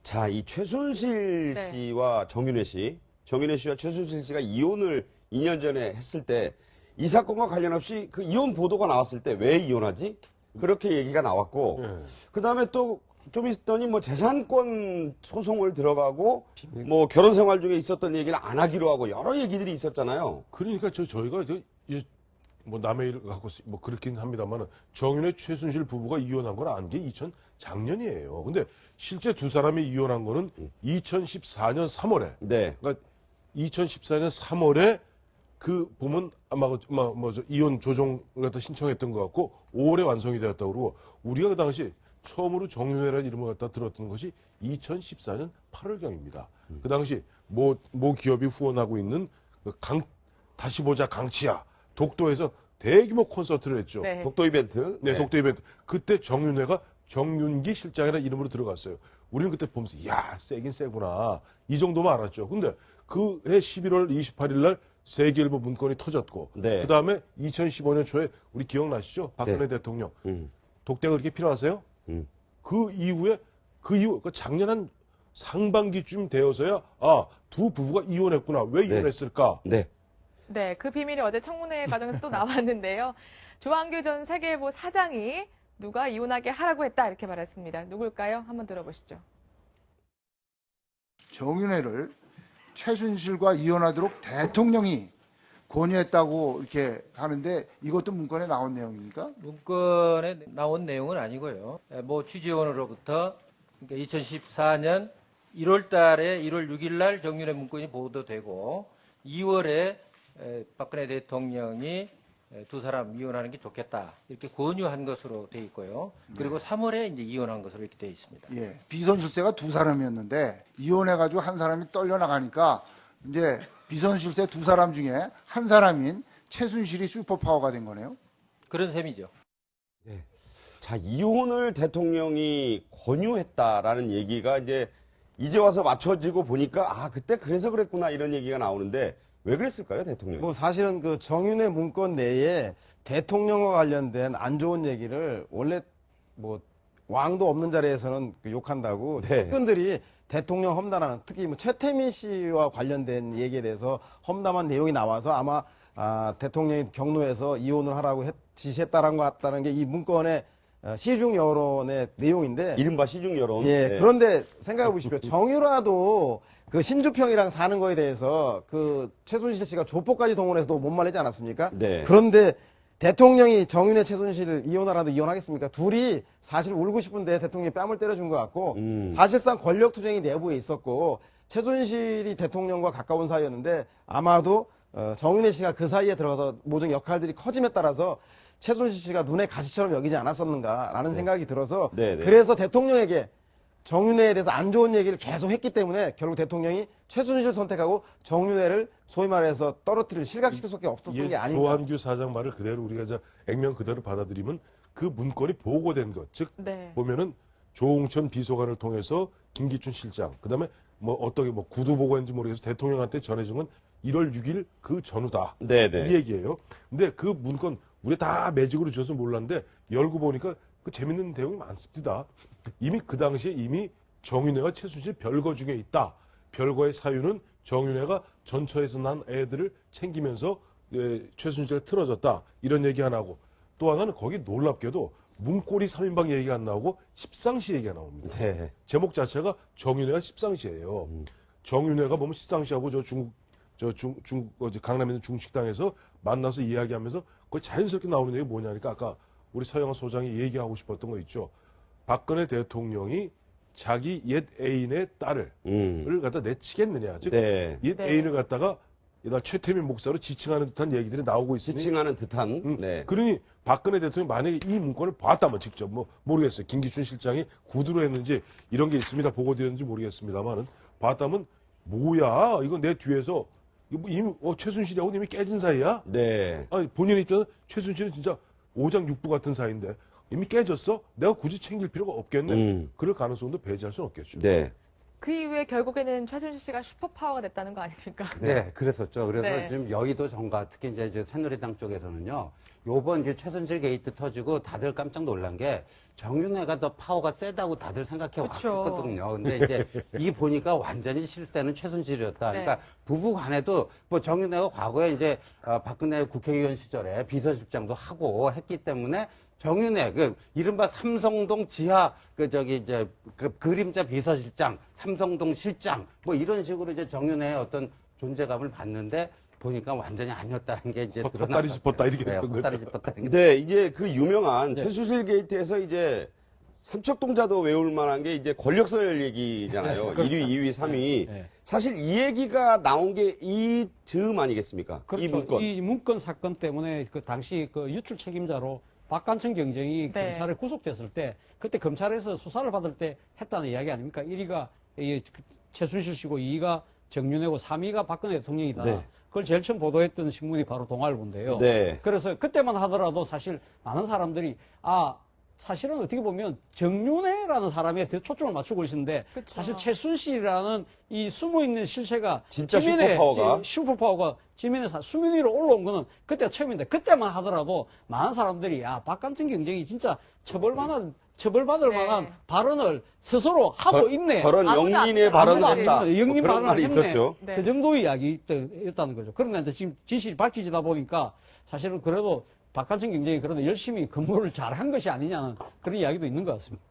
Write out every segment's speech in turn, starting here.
자, 이 최순실 네. 씨와 정윤회 씨와 최순실 씨가 이혼을 2년 전에 했을 때 이 사건과 관련 없이 그 이혼 보도가 나왔을 때 왜 이혼하지? 그렇게 얘기가 나왔고, 예. 그 다음에 또 좀 있더니 뭐 재산권 소송을 들어가고, 뭐 결혼 생활 중에 있었던 얘기를 안 하기로 하고 여러 얘기들이 있었잖아요. 그러니까 저희가 뭐 남의 일을 갖고 뭐 그렇긴 합니다만 정윤회 최순실 부부가 이혼한 건 안 게 작년이에요. 근데 실제 두 사람이 이혼한 거는 2014년 3월에. 네. 그러니까 2014년 3월에 그 보면 아마 이혼 조정을 갖다 신청했던 것 같고 5월에 완성이 되었다고 그러고 우리가 그 당시 처음으로 정윤회라는 이름을 갖다 들었던 것이 2014년 8월경입니다. 그 당시 모 기업이 후원하고 있는 그 다시 보자 강치야 독도에서 대규모 콘서트를 했죠. 네. 독도 이벤트. 네, 독도 이벤트. 그때 정윤회가 정윤기 실장이라는 이름으로 들어갔어요. 우리는 그때 보면서 야 세긴 세구나 이 정도만 알았죠. 근데 그해 11월 28일 날 세계일보 문건이 터졌고 네. 그 다음에 2015년 초에 우리 기억나시죠? 박근혜 네. 대통령 음. 독대가 그렇게 필요하세요? 그 이후 작년 한 상반기쯤 되어서야 두 부부가 이혼했구나. 왜 네. 이혼했을까? 네. 네, 그 비밀이 어제 청문회 과정에서 또 나왔는데요. 조한규 전 세계일보 사장이 누가 이혼하게 하라고 했다 이렇게 말했습니다. 누굴까요? 한번 들어보시죠. 정윤회를 최순실과 이혼하도록 대통령이 권유했다고 이렇게 하는데 이것도 문건에 나온 내용입니까? 문건에 나온 내용은 아니고요. 뭐 취재원으로부터 그러니까 2014년 1월 달에 1월 6일 날 정윤회 문건이 보도되고 2월에 박근혜 대통령이 두 사람 이혼하는 게 좋겠다 이렇게 권유한 것으로 돼 있고요. 그리고 3월에 이제 이혼한 것으로 이렇게 돼 있습니다. 예, 비선실세가 두 사람이었는데 이혼해가지고 한 사람이 떨려 나가니까 이제 비선실세 두 사람 중에 한 사람인 최순실이 슈퍼파워가 된 거네요. 그런 셈이죠. 네. 자, 이혼을 대통령이 권유했다라는 얘기가 이제 와서 맞춰지고 보니까 그때 그래서 그랬구나 이런 얘기가 나오는데 왜 그랬을까요, 대통령이? 뭐 사실은 그 정윤회 문건 내에 대통령과 관련된 안 좋은 얘기를 원래 뭐 왕도 없는 자리에서는 욕한다고 네. 측근들이 대통령 험담하는 특히 뭐 최태민 씨와 관련된 얘기에 대해서 험담한 내용이 나와서 아마 대통령이 경로에서 이혼을 하라고 지시했다는 것 같다는 게 이 문건의 시중 여론의 내용인데 이른바 시중 여론. 예, 네. 그런데 생각해 보십시오. 정유라도 그 신주평이랑 사는 거에 대해서 그 최순실 씨가 조폭까지 동원해서도 못 말리지 않았습니까? 네. 그런데 대통령이 정윤회 최순실을 이혼하라도 이혼하겠습니까? 둘이 사실 울고 싶은데 대통령이 뺨을 때려준 것 같고 사실상 권력 투쟁이 내부에 있었고 최순실이 대통령과 가까운 사이였는데 아마도 정윤회 씨가 그 사이에 들어가서 모든 역할들이 커짐에 따라서 최순실 씨가 눈에 가시처럼 여기지 않았었는가라는 생각이 들어서 네네. 그래서 대통령에게 정윤회에 대해서 안 좋은 얘기를 계속 했기 때문에 결국 대통령이 최순실을 선택하고 정윤회를 소위 말해서 떨어뜨릴 실각시킬 수밖에 없었던 게 아닌가. 조한규 사장 말을 그대로 우리가 액면 그대로 받아들이면 그 문건이 보고된 것, 즉 네. 보면은 조홍천 비서관을 통해서 김기춘 실장, 그다음에 뭐 어떻게 뭐 구두 보고했는지 모르겠어 대통령한테 전해준 건 1월 6일 그 전후다. 네네. 이 얘기예요. 근데 그 문건 우리 다 매직으로 줘서 몰랐는데 열고 보니까 그 재밌는 내용이 많습니다. 이미 그 당시에 정윤회가 최순실 별거 중에 있다. 별거의 사유는 정윤회가 전처에서 난 애들을 챙기면서 최순실가 틀어졌다. 이런 얘기 하나 하고 또 하나는 거기 놀랍게도 문고리 3인방 얘기가 안 나오고 십상시 얘기가 나옵니다. 네. 제목 자체가 정윤회가 십상시예요. 정윤회가 보면 십상시하고 중국 강남에 있는 중식당에서 만나서 이야기하면서 그걸 자연스럽게 나오는 얘기가 뭐냐니까 아까 우리 서영호 소장이 얘기하고 싶었던 거 있죠. 박근혜 대통령이 자기 옛 애인의 딸을 갖다 내치겠느냐. 즉, 네. 옛 네. 애인을 갖다가 최태민 목사로 지칭하는 듯한 얘기들이 나오고 있으니. 지칭하는 듯한. 네. 그러니 박근혜 대통령이 만약에 이 문건을 봤다면 직접 모르겠어요. 김기춘 실장이 구두로 했는지 이런 게 있습니다. 보고 드렸는지 모르겠습니다만은 봤다면 뭐야 이거 내 뒤에서 이미 최순실하고 이미 깨진 사이야? 네. 아니 본인이 입장은 최순실은 진짜 오장 육부 같은 사이인데 이미 깨졌어? 내가 굳이 챙길 필요가 없겠네. 그럴 가능성도 배제할 수는 없겠죠. 네. 그 이후에 결국에는 최순실 씨가 슈퍼파워가 됐다는 거 아닙니까? 네, 그랬었죠. 그래서 네. 지금 여의도 정가, 특히 이제 새누리당 쪽에서는요, 요번 이제 최순실 게이트 터지고 다들 깜짝 놀란 게 정윤회가 더 파워가 세다고 다들 생각해 그쵸. 왔거든요. 근데 이제 이 보니까 완전히 실세는 최순실이었다. 네. 그러니까 부부 간에도 뭐 정윤회가 과거에 이제 박근혜 국회의원 시절에 비서실장도 하고 했기 때문에 정윤회, 그, 이른바 삼성동 지하, 이제, 그림자 비서실장, 삼성동 실장, 뭐 이런 식으로 이제 정윤회의 어떤 존재감을 봤는데, 보니까 완전히 아니었다는 게 이제 헛다리 짚었다, 이렇게 네, 됐던 거죠. 헛다리 짚었다는 게. 네, 이제 그 유명한 네. 최순실 게이트에서 이제 삼척동자도 외울 만한 게 이제 권력설 얘기잖아요. 1위, 2위, 3위. 네. 사실 이 얘기가 나온 게 이 즈음 아니겠습니까? 그렇죠. 이 문건. 이 문건 사건 때문에 그 당시 그 유출 책임자로 박관청 경정이 네. 검찰에 구속됐을 때 그때 검찰에서 수사를 받을 때 했다는 이야기 아닙니까? 1위가 최순실 씨고 2위가 정윤회고 3위가 박근혜 대통령이다. 네. 그걸 제일 처음 보도했던 신문이 바로 동아일보인데요. 네. 그래서 그때만 하더라도 사실 많은 사람들이 사실은 어떻게 보면 정윤회라는 사람에 더 초점을 맞추고 있는데 그쵸. 사실 최순실이라는 이 숨어있는 실체가 진짜 지면에 슈퍼파워가. 지면에 수면 위로 올라온 거는 그때가 처음인데 그때만 하더라도 많은 사람들이 박관청 경쟁이 진짜 처벌받을 네. 만한 발언을 스스로 하고 있네. 저런 아무도 영린의 안 발언을 했다. 했다. 영린 뭐 그런 발언을 말이 했네. 있었죠. 네. 그 정도의 이야기였다는 거죠. 그런데 이제 지금 진실이 밝혀지다 보니까 사실은 그래도 박관청 경쟁이 그래도 열심히 근무를 잘한 것이 아니냐는 그런 이야기도 있는 것 같습니다.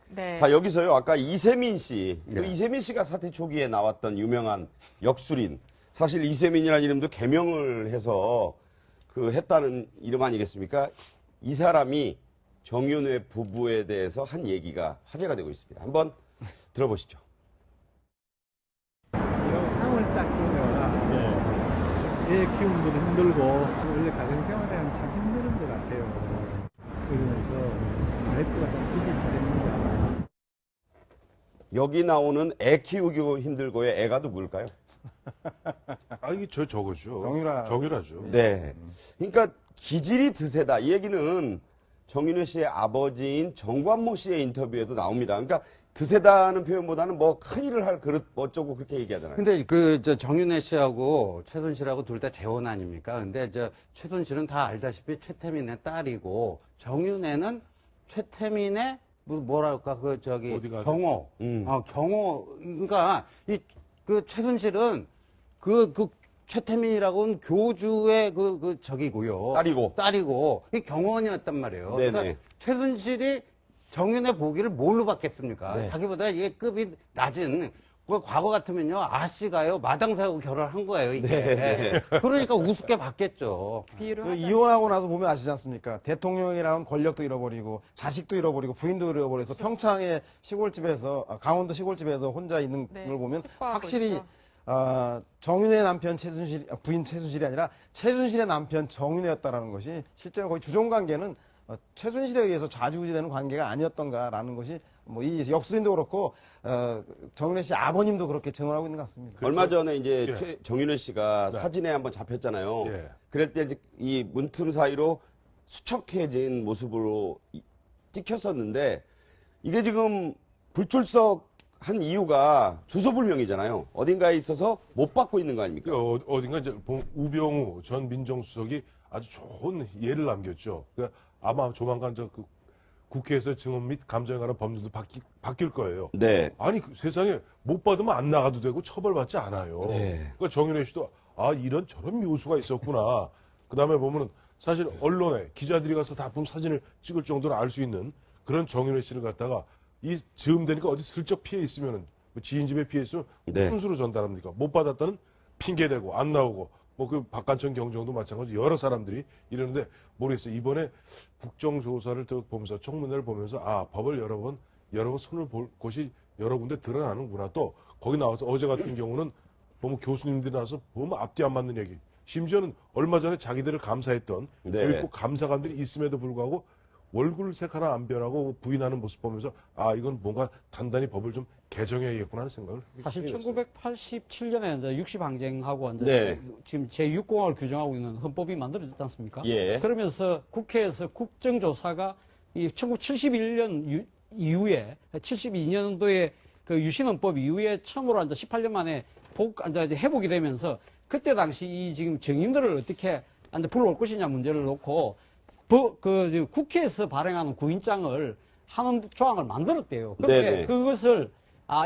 네. 자, 여기서요. 아까 이세민 씨. 그 네. 이세민 씨가 사태 초기에 나왔던 유명한 역술인. 사실 이세민이라는 이름도 개명을 해서 했다는 이름 아니겠습니까? 이 사람이 정윤회 부부에 대해서 한 얘기가 화제가 되고 있습니다. 한번 들어보시죠. 상을 딱 주면 애 키우는 것도 힘들고 원래 가정생활하면 참 힘든 것 같아요. 그러면서 와이프가 좀 기질스럽니다. 여기 나오는 애 키우기 힘들고의 애가 누굴까요? 이게 저거죠. 정유라. 정유라죠. 네. 그러니까 기질이 드세다. 이 얘기는 정윤회 씨의 아버지인 정관모 씨의 인터뷰에도 나옵니다. 그러니까 드세다는 표현보다는 뭐 큰일을 할 그릇 어쩌고 그렇게 얘기하잖아요. 근데 정윤회 씨하고 최순실하고 둘 다 재혼 아닙니까? 근데 최순실은 다 알다시피 최태민의 딸이고 정윤회는 최태민의 뭐랄까 어디가 경호. 경호. 그러니까 최순실은 최태민이라고는 교주의 적이고요. 딸이고 이 경호원이었단 말이에요. 네네. 그러니까 최순실이 정윤회 보기를 뭘로 받겠습니까? 네. 자기보다 이게 급이 낮은 과거 같으면요 아씨가요 마당사하고 결혼한 거예요 이게. 네. 그러니까 우습게 받겠죠. 비유를 그 하자면. 이혼하고 나서 보면 아시지 않습니까? 대통령이라는 권력도 잃어버리고 자식도 잃어버리고 부인도 잃어버려서 평창의 시골집에서 강원도 시골집에서 혼자 있는 네, 걸 보면 습관하고 확실히 있죠. 정윤의 남편 부인 최순실이 아니라 최순실의 남편 정윤회였다라는 것이 실제로 거의 주종 관계는 최순실에 의해서 좌지우지되는 관계가 아니었던가라는 것이 뭐 이 역술인도 그렇고 정윤회 씨 아버님도 그렇게 증언하고 있는 것 같습니다. 얼마 전에 이제 예. 정윤회 씨가 네. 사진에 한번 잡혔잖아요. 예. 그럴 때 이제 이 문틈 사이로 수척해진 모습으로 찍혔었는데 이게 지금 불출석한 이유가 주소불명이잖아요. 어딘가에 있어서 못 받고 있는 거 아닙니까? 어딘가 이제 우병우 전 민정수석이 아주 좋은 예를 남겼죠. 아마 조만간 국회에서 증언 및 감정에 관한 법률도 바뀔 거예요. 네. 아니 세상에 못 받으면 안 나가도 되고 처벌받지 않아요. 네. 그러니까 정윤회 씨도 이런 저런 묘수가 있었구나. 그다음에 보면은 사실 언론에 기자들이 가서 다 본 사진을 찍을 정도로 알 수 있는 그런 정윤회 씨를 갖다가 이 즈음 되니까 어디 슬쩍 피해 있으면은 지인 집에 피해 있으면 네. 무슨 수로 전달합니까? 못 받았다는 핑계 대고 안 나오고 박관청 경정도 마찬가지 여러 사람들이 이러는데 모르겠어요. 이번에 국정조사를 보면서 청문회를 보면서 법을 여러 번 손을 볼 곳이 여러 군데 드러나는구나. 또 거기 나와서 어제 같은 경우는 보면 교수님들이 나와서 보면 앞뒤 안 맞는 얘기. 심지어는 얼마 전에 자기들을 감사했던 네. 여기 꼭 감사관들이 있음에도 불구하고 얼굴색 하나 안 변하고 부인하는 모습 보면서 이건 뭔가 단단히 법을 좀 개정해야겠구나 하는 생각을 사실 하게 됐어요. 1987년에 이제 육시방쟁하고 이제 네. 지금 제6공화국을 규정하고 있는 헌법이 만들어졌지 않습니까? 예. 그러면서 국회에서 국정조사가 이 1971년 이후에 72년도에 그 유신헌법 이후에 처음으로 이제 18년 만에 이제 회복이 되면서 그때 당시 이 지금 정인들을 어떻게 이제 불러올 것이냐 문제를 놓고 지금 국회에서 발행하는 구인장을 하는 조항을 만들었대요. 그런데 네네. 그것을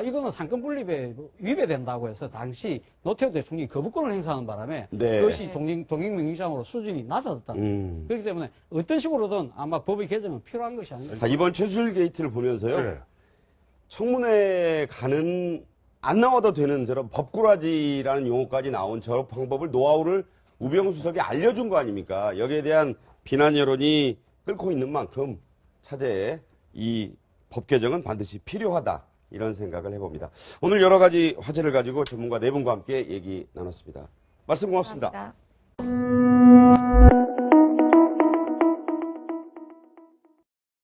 이거는 상권 분립에 위배된다고 해서 당시 노태우 대통령이 거부권을 행사하는 바람에 네. 그것이 동행명의장으로 수준이 낮아졌다. 그렇기 때문에 어떤 식으로든 아마 법의 개정은 필요한 것이 아닌가. 자, 이번 최순실 게이트를 보면서요. 네. 청문회 가는 안 나와도 되는 저런 법꾸라지라는 용어까지 나온 저 방법을 노하우를 우병우 수석이 알려준 거 아닙니까? 여기에 대한 비난 여론이 끓고 있는 만큼 차제에 이 법 개정은 반드시 필요하다. 이런 생각을 해봅니다. 오늘 여러 가지 화제를 가지고 전문가 네 분과 함께 얘기 나눴습니다. 말씀 고맙습니다. 감사합니다.